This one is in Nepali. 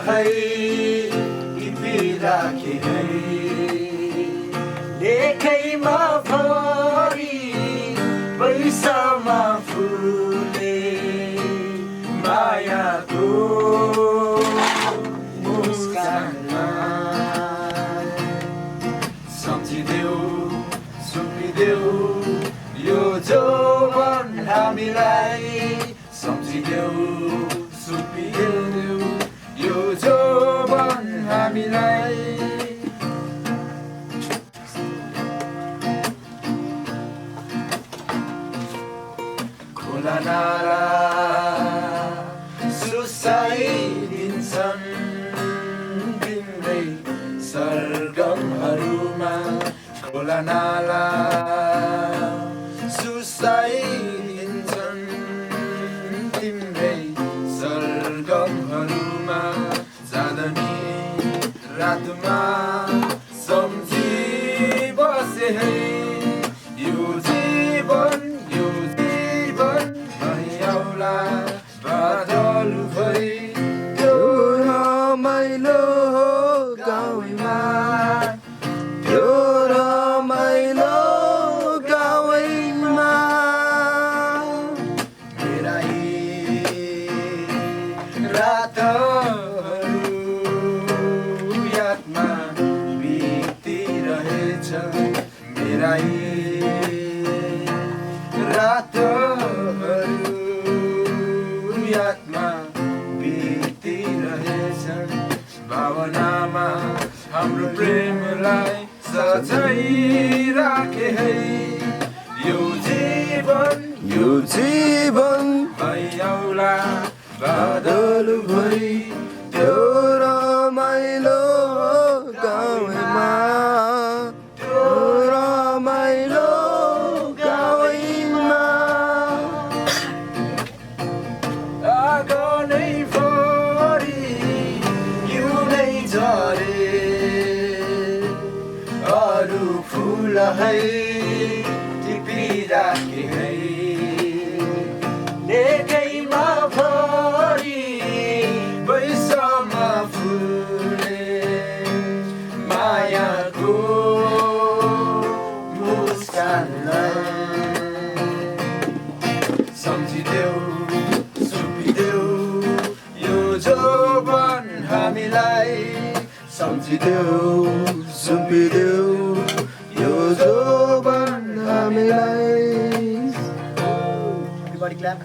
है टिपिराखे है लेखैमा भरि पैसामा फुले मायाको मुस्कानलाई सम्झिदेऊ सुम्पिदेऊ यो जौवन हामीलाई सम्झिदेऊ सुम्पिदेऊ यो जौवन हामीलाई खोला नाला सुसाइदिन्छन् तिम्रै सरगमहरूमा खोला नाला सुसाइदिन्छन् तिम्रै सरगमहरूमा चाँदनी रातमा सम्झी बसे है यो जीवन भइआउला बादल भई त्यो रमाइलो गाउँमा त्यो रमाइलो गाउँमा मेरा यी रातहरू यादमा बितिरहेछ मेरा यी रातहरू यादमा बितिरहेछन् भावनामा हाम्रो प्रेमलाई सजाइराखे है यो जीवन भइआउला बादल भई त्यो रमाइलो गाउँमा त्यो रमाइलो गाउँमा आगोनै भरि हिउँदै झरे अरू फुल है टिपिराखे है लेखैमा भरि पैसामा फुले मायाको मुस्कानलाई सम्झिदेऊ सुम्पिदेऊ यो जौवन हामीलाई सम्झिदेऊ सुम्पिदेऊ यो जौवन हामीलाई। Everybody clap.